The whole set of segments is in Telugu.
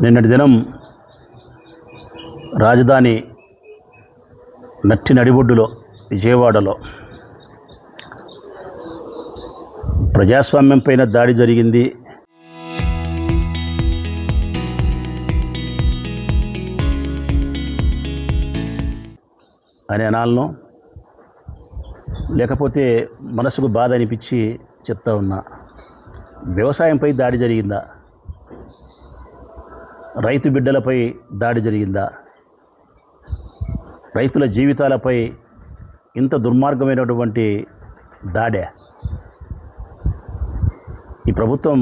నిన్నటి దినం రాజధాని నట్టి నడిబొడ్డులో విజయవాడలో ప్రజాస్వామ్యం పైన దాడి జరిగింది. అని అనాలను, లేకపోతే మనసుకు బాధ అనిపించి చెప్తా ఉన్నా. వ్యవసాయంపై దాడి జరిగిందా? రైతు బిడ్డలపై దాడి జరిగిందా? రైతుల జీవితాలపై ఇంత దుర్మార్గమైనటువంటి దాడే? ఈ ప్రభుత్వం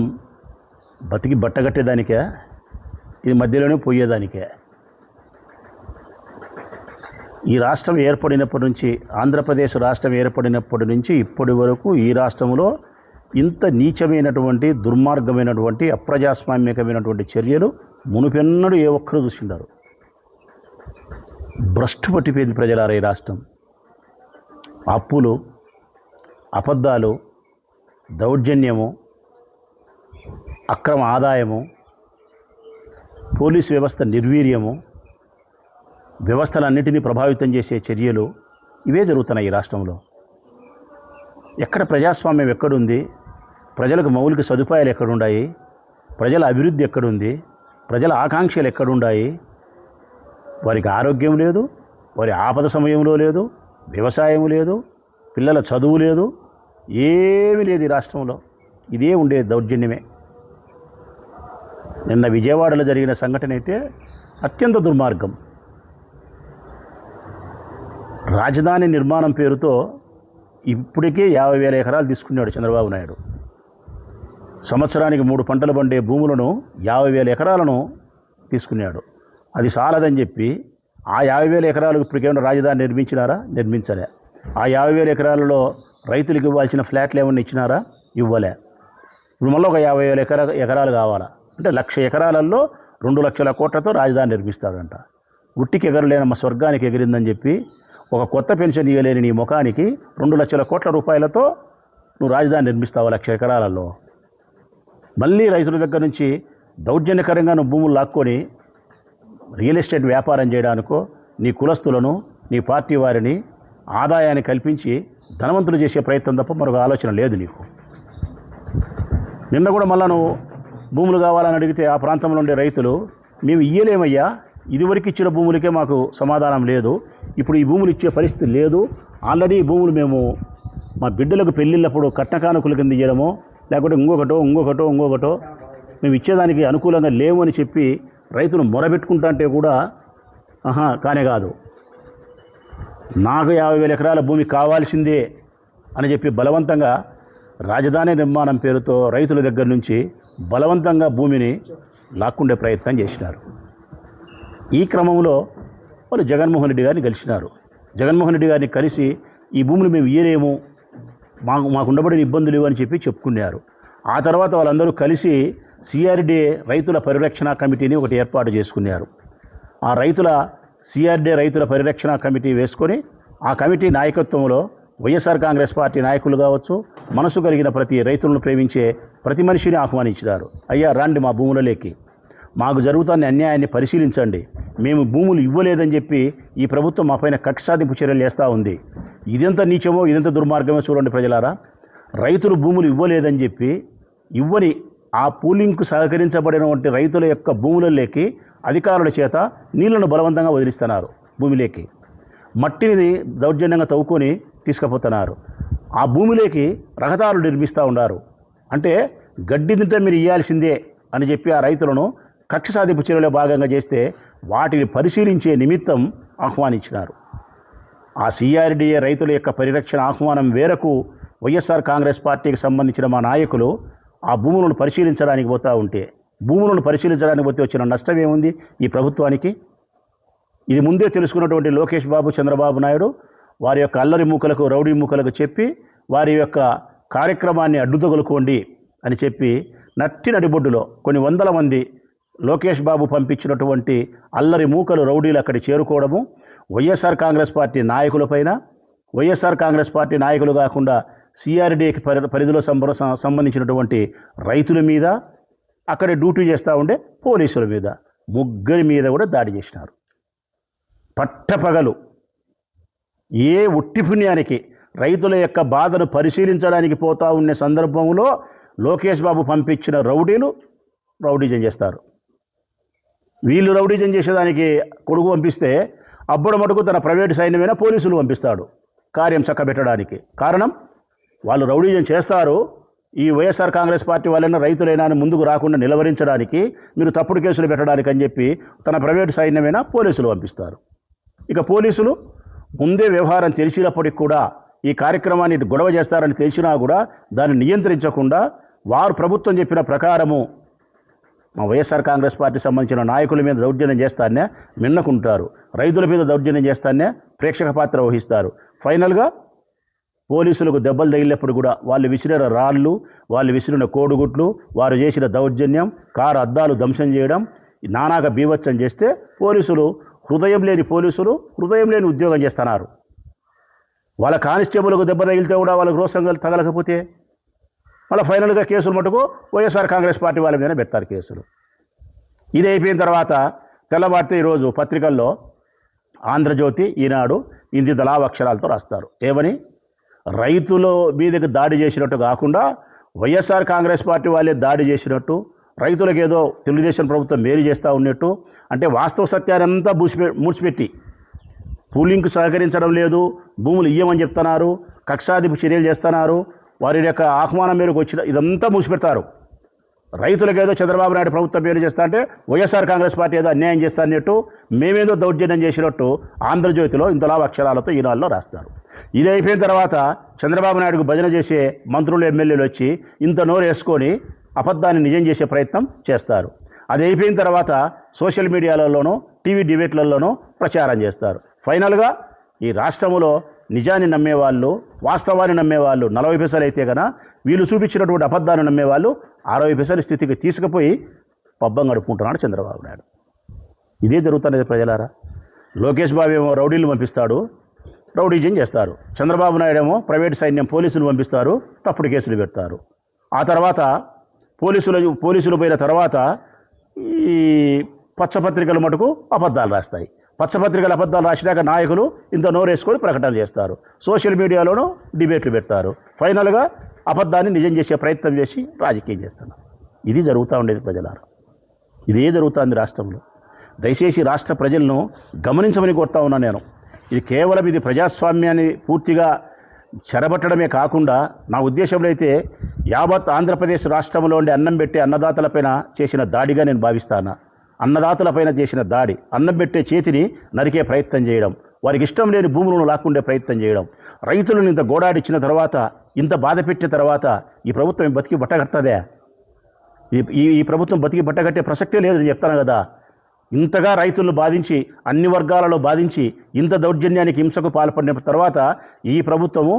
బతికి బట్టగట్టేదానికే? ఇది మధ్యలోనే పోయేదానికే? ఈ రాష్ట్రం ఏర్పడినప్పటి నుంచి, ఆంధ్రప్రదేశ్ రాష్ట్రం ఏర్పడినప్పటి నుంచి ఇప్పటి వరకు ఈ రాష్ట్రంలో ఇంత నీచమైనటువంటి, దుర్మార్గమైనటువంటి, అప్రజాస్వామికమైనటువంటి చర్యలు మునుపెన్నడూ ఏ ఒక్కరు చూసిండారు. భ్రష్టు పట్టిపోయింది ప్రజలారా ఈ రాష్ట్రం. అప్పులు, అబద్ధాలు, దౌర్జన్యము, అక్రమ ఆదాయము, పోలీసు వ్యవస్థ నిర్వీర్యము, వ్యవస్థలన్నిటినీ ప్రభావితం చేసే చర్యలు ఇవే జరుగుతున్నాయి ఈ రాష్ట్రంలో. ఎక్కడ ప్రజాస్వామ్యం ఎక్కడుంది? ప్రజలకు మౌలిక సదుపాయాలు ఎక్కడున్నాయి? ప్రజల అభివృద్ధి ఎక్కడుంది? ప్రజల ఆకాంక్షలు ఎక్కడున్నాయి? వారికి ఆరోగ్యం లేదు, వారి ఆపద సమయంలో లేదు, వ్యవసాయం లేదు, పిల్లల చదువు లేదు, ఏమీ లేదు ఈ రాష్ట్రంలో. ఇదే ఉండే దౌర్జన్యమే. నిన్న విజయవాడలో జరిగిన సంఘటన అయితే అత్యంత దుర్మార్గం. రాజధాని నిర్మాణం పేరుతో ఇప్పటికే 50,000 ఎకరాలు తీసుకున్నాడు చంద్రబాబు నాయుడు. సంవత్సరానికి 3 పంటలు పండే భూములను 50,000 ఎకరాలను తీసుకున్నాడు. అది చాలదని చెప్పి ఆ 50,000 ఎకరాలకు ఇప్పటికేమైనా రాజధాని నిర్మించినారా? నిర్మించలే. ఆ 50,000 ఎకరాలలో రైతులకు ఇవ్వాల్సిన ఫ్లాట్లు ఏమన్నా ఇచ్చినారా? ఇవ్వలే. ఇప్పుడు మళ్ళీ ఒక 50,000 ఎకరాలు కావాలా అంటే 1,00,000 ఎకరాలలో 2 లక్షల కోట్లతో రాజధాని నిర్మిస్తాడంట. గుట్టికి ఎగరలేనమ్మ స్వర్గానికి ఎగిరిందని చెప్పి ఒక కొత్త పెన్షన్ ఇవ్వలేని నీ ముఖానికి 2 లక్షల కోట్ల రూపాయలతో నువ్వు రాజధాని నిర్మిస్తావు 1,00,000 ఎకరాలలో. మళ్ళీ రైతుల దగ్గర నుంచి దౌర్జన్యకరంగా నువ్వు భూములు లాక్కొని రియల్ ఎస్టేట్ వ్యాపారం చేయడానికో, నీ కులస్తులను, నీ పార్టీ వారిని ఆదాయాన్ని కల్పించి ధనవంతులు చేసే ప్రయత్నం తప్ప మరొక ఆలోచన లేదు నీకు. నిన్న కూడా మళ్ళా నువ్వు భూములు కావాలని అడిగితే ఆ ప్రాంతంలో ఉండే రైతులు, మేము ఇయ్యలేమయ్యా, ఇదివరకు ఇచ్చిన భూములకే మాకు సమాధానం లేదు, ఇప్పుడు ఈ భూములు ఇచ్చే పరిస్థితి లేదు, ఆల్రెడీ ఈ భూములు మేము మా బిడ్డలకు పెళ్ళిళ్ళప్పుడు కట్న కానుకల కింద ఇవ్వడమో లేకపోతే ఇంకొకటో మేము ఇచ్చేదానికి అనుకూలంగా లేవు అని చెప్పి రైతులు మొరబెట్టుకుంటా అంటే కూడా కానే కాదు, నాకు 50,000 ఎకరాల భూమి కావాల్సిందే అని చెప్పి బలవంతంగా రాజధాని నిర్మాణం పేరుతో రైతుల దగ్గర నుంచి బలవంతంగా భూమిని లాక్కుండే ప్రయత్నం చేసినారు. ఈ క్రమంలో వాళ్ళు జగన్మోహన్ రెడ్డి గారిని కలిసినారు. జగన్మోహన్ రెడ్డి గారిని కలిసి ఈ భూములు మేము ఇయ్యలేము, మాకు ఉండబడిన ఇబ్బందులు ఇవ్వని చెప్పి చెప్పుకున్నారు. ఆ తర్వాత వాళ్ళందరూ కలిసి సిఆర్డీఏ రైతుల పరిరక్షణ కమిటీని ఒకటి ఏర్పాటు చేసుకున్నారు. ఆ సిఆర్డీఏ రైతుల పరిరక్షణ కమిటీ వేసుకొని ఆ కమిటీ నాయకత్వంలో వైఎస్ఆర్ కాంగ్రెస్ పార్టీ నాయకులు కావచ్చు, మనసు కలిగిన ప్రతి రైతులను ప్రేమించే ప్రతి మనిషిని ఆహ్వానించారు. అయ్యా రండి, మా భూములలోకి, మాకు జరుగుతున్న అన్యాయాన్ని పరిశీలించండి. మేము భూములు ఇవ్వలేదని చెప్పి ఈ ప్రభుత్వం మా పైన కక్ష సాధింపు చర్యలు చేస్తూ ఉంది. ఇదెంత నీచమో, ఇదెంత దుర్మార్గమో చూడండి ప్రజలారా. రైతులు భూములు ఇవ్వలేదని చెప్పి ఇవ్వని ఆ పూలింగ్కు సహకరించబడినటువంటి రైతుల యొక్క భూములలోకి అధికారుల చేత నీళ్లను బలవంతంగా వదిలిస్తున్నారు. భూమిలోకి మట్టిని దౌర్జన్యంగా తవ్వుకొని తీసుకుపోతున్నారు. ఆ భూమిలోకి రహదారులు నిర్మిస్తూ ఉన్నారు. అంటే గడ్డి తింటే మీరు ఇవ్వాల్సిందే అని చెప్పి ఆ రైతులను కక్ష సాధింపు చర్యలో భాగంగా చేస్తే వాటిని పరిశీలించే నిమిత్తం ఆహ్వానించినారు. ఆ సిఆర్డీఏ రైతుల యొక్క పరిరక్షణ ఆహ్వానం వేరకు వైఎస్ఆర్ కాంగ్రెస్ పార్టీకి సంబంధించిన మా నాయకులు ఆ భూములను పరిశీలించడానికి పోతూ ఉంటే, భూములను పరిశీలించడానికి పోతే వచ్చిన నష్టం ఏముంది ఈ ప్రభుత్వానికి? ఇది ముందే తెలుసుకున్నటువంటి లోకేష్ బాబు, చంద్రబాబు నాయుడు వారి యొక్క అల్లరి మూకలకు, రౌడీ మూకలకు చెప్పి వారి యొక్క కార్యక్రమాన్ని అడ్డుతగులుకోండి అని చెప్పి నట్టి నడిబొడ్డులో కొన్ని వందల మంది లోకేష్ బాబు పంపించినటువంటి అల్లరి మూకలు, రౌడీలు అక్కడి చేరుకోవడము, వైఎస్ఆర్ కాంగ్రెస్ పార్టీ నాయకులపైన, వైఎస్ఆర్ కాంగ్రెస్ పార్టీ నాయకులు కాకుండా సిఆర్డీఏకి పరిధిలో సంబంధించినటువంటి రైతుల మీద, అక్కడే డ్యూటీ చేస్తూ ఉండే పోలీసుల మీద, ముగ్గురి మీద కూడా దాడి చేసినారు. పట్టపగలు ఏ ఉట్టి పుణ్యానికి రైతుల యొక్క బాధను పరిశీలించడానికి పోతా ఉన్న సందర్భంలో లోకేష్ బాబు పంపించిన రౌడీలు రౌడీజం చేస్తారు. వీళ్ళు రౌడీజం చేసేదానికి కొడుకు పంపిస్తే అబ్బుడు మటుకు తన ప్రైవేటు సైన్యమైనా పోలీసులు పంపిస్తాడు కార్యం చక్కబెట్టడానికి. కారణం, వాళ్ళు రౌడీజం చేస్తారు, ఈ వైఎస్ఆర్ కాంగ్రెస్ పార్టీ వాళ్ళైనా రైతులైనా ముందుకు రాకుండా నిలవరించడానికి, మీరు తప్పుడు కేసులు పెట్టడానికి అని చెప్పి తన ప్రైవేటు సైన్యమైనా పోలీసులు పంపిస్తారు. ఇక పోలీసులు ముందే వ్యవహారం తెలిసినప్పటికి కూడా ఈ కార్యక్రమాన్ని గొడవ చేస్తారని తెలిసినా కూడా దాన్ని నియంత్రించకుండా వారు ప్రభుత్వం చెప్పిన ప్రకారము మా వైఎస్ఆర్ కాంగ్రెస్ పార్టీ సంబంధించిన నాయకుల మీద దౌర్జన్యం చేస్తానే మిన్నకుంటారు, రైతుల మీద దౌర్జన్యం చేస్తానే ప్రేక్షక పాత్ర వహిస్తారు. ఫైనల్గా పోలీసులకు దెబ్బలు తగిలినప్పుడు కూడా వాళ్ళు విసిరిన రాళ్ళు, వాళ్ళు విసిరిన కోడిగుట్లు, వారు చేసిన దౌర్జన్యం, కారు అద్దాలు ధ్వంసం చేయడం, నానాగా బీభత్సం చేస్తే పోలీసులు హృదయం లేని ఉద్యోగం చేస్తున్నారు. వాళ్ళ కానిస్టేబుల్కు దెబ్బ తగిలితే కూడా వాళ్ళకు రోషం తగలకపోతే మళ్ళీ ఫైనల్గా కేసులు మటుకు వైఎస్ఆర్ కాంగ్రెస్ పార్టీ వాళ్ళ మీదనే పెడతారు కేసులు. ఇది అయిపోయిన తర్వాత తెల్లవారితే ఈరోజు పత్రికల్లో ఆంధ్రజ్యోతి, ఈనాడు ఇంత లావు అక్షరాలతో రాస్తారు. ఏమని? రైతుల మీదకి దాడి చేసినట్టు కాకుండా వైఎస్ఆర్ కాంగ్రెస్ పార్టీ వాళ్ళే దాడి చేసినట్టు, రైతులకు ఏదో తెలుగుదేశం ప్రభుత్వం మేలు చేస్తూ ఉన్నట్టు, అంటే వాస్తవ సత్యాన్ని అంతా మూసిపెట్టి పూలింగ్కు సహకరించడం లేదు, భూములు ఇయ్యమని చెప్తున్నారు, కక్షాదిపు చర్యలు చేస్తున్నారు, వారి యొక్క ఆహ్వానం మేరకు వచ్చిన ఇదంతా మూసిపెడతారు. రైతులకు ఏదో చంద్రబాబు నాయుడు ప్రభుత్వం పేరు చేస్తా అంటే వైఎస్ఆర్ కాంగ్రెస్ పార్టీ ఏదో అన్యాయం చేస్తా అన్నట్టు, మేమేదో దౌర్జన్యం చేసినట్టు ఆంధ్రజ్యోతిలో ఇంతలా అక్షరాలతో ఈనాడులో రాస్తారు. ఇది అయిపోయిన తర్వాత చంద్రబాబు నాయుడుకు భజన చేసే మంత్రులు, ఎమ్మెల్యేలు వచ్చి ఇంత నోరు వేసుకొని అబద్ధాన్ని నిజం చేసే ప్రయత్నం చేస్తారు. అది అయిపోయిన తర్వాత సోషల్ మీడియాలలోనూ, టీవీ డిబేట్లలోనూ ప్రచారం చేస్తారు. ఫైనల్గా ఈ రాష్ట్రంలో నిజాన్ని నమ్మేవాళ్ళు, వాస్తవాన్ని నమ్మేవాళ్ళు 40 పైసలు అయితే కనుక వీళ్ళు చూపించినటువంటి అబద్ధాన్ని నమ్మేవాళ్ళు 60 పైసల స్థితికి తీసుకుపోయి పబ్బం గడుపుకుంటున్నాడు చంద్రబాబు నాయుడు. ఇదే జరుగుతున్నది ప్రజలారా. లోకేష్ బాబు ఏమో రౌడీలు పంపిస్తాడు, రౌడీజం చేస్తారు. చంద్రబాబు నాయుడు ఏమో ప్రైవేట్ సైన్యం పోలీసులు పంపిస్తారు, తప్పుడు కేసులు పెడతారు. ఆ తర్వాత పోలీసులు పోయిన తర్వాత ఈ పచ్చపత్రికలు మటుకు అబద్ధాలు రాస్తాయి. పచ్చపత్రికలు అబద్ధాలు రాసినాక నాయకులు ఇంత నోరేసుకొని ప్రకటన చేస్తారు, సోషల్ మీడియాలోనూ డిబేట్లు పెడతారు. ఫైనల్గా అబద్ధాన్ని నిజం చేసే ప్రయత్నం చేసి రాజకీయం చేస్తున్నారు. ఇది జరుగుతూ ఉండేది ప్రజలారా. ఇదే జరుగుతుంది రాష్ట్రంలో. దయచేసి రాష్ట్ర ప్రజలను గమనించమని కోరుతా ఉన్నా నేను. ఇది కేవలం ప్రజాస్వామ్యాన్ని పూర్తిగా చెరబట్టడమే కాకుండా, నా ఉద్దేశంలో అయితే యావత్ ఆంధ్రప్రదేశ్ రాష్ట్రంలో ఉండే అన్నం పెట్టే అన్నదాతలపైన చేసిన దాడిగా నేను భావిస్తాను. అన్నదాతలపైన చేసిన దాడి, అన్నం పెట్టే చేతిని నరికే ప్రయత్నం చేయడం, వారికి ఇష్టం లేని భూములను లాక్కుండే ప్రయత్నం చేయడం, రైతులను ఇంత గోడాడిచ్చిన తర్వాత, ఇంత బాధ పెట్టిన తర్వాత ఈ ప్రభుత్వం బతికి బట్టగట్టదే? ఈ ప్రభుత్వం బతికి బట్టగట్టే ప్రసక్తే లేదని చెప్తాను కదా. ఇంతగా రైతులను బాధించి, అన్ని వర్గాలలో బాధించి, ఇంత దౌర్జన్యానికి హింసకు పాల్పడిన తర్వాత ఈ ప్రభుత్వము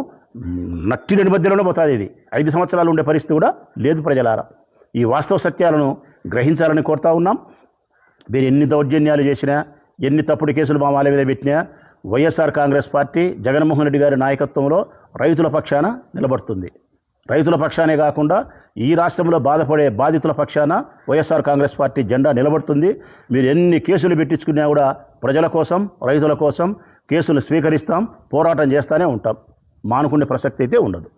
నట్టి నిమధ్యలోనే పోతుంది. ఇది 5 సంవత్సరాలు ఉండే పరిస్థితి కూడా లేదు ప్రజలారా. ఈ వాస్తవ సత్యాలను గ్రహించాలని కోరుతా ఉన్నాం. మీరు ఎన్ని దౌర్జన్యాలు చేసినా, ఎన్ని తప్పుడు కేసులు మా వాళ్ళ మీద పెట్టినా, వైఎస్ఆర్ కాంగ్రెస్ పార్టీ జగన్మోహన్ రెడ్డి గారి నాయకత్వంలో రైతుల పక్షాన నిలబడుతుంది. రైతుల పక్షానే కాకుండా ఈ రాష్ట్రంలో బాధపడే బాధితుల పక్షాన వైఎస్ఆర్ కాంగ్రెస్ పార్టీ జెండా నిలబడుతుంది. మీరు ఎన్ని కేసులు పెట్టించుకున్నా కూడా ప్రజల కోసం, రైతుల కోసం కేసులు స్వీకరిస్తాం, పోరాటం చేస్తూనే ఉంటాం. మానుకునే ప్రసక్తి అయితే ఉండదు.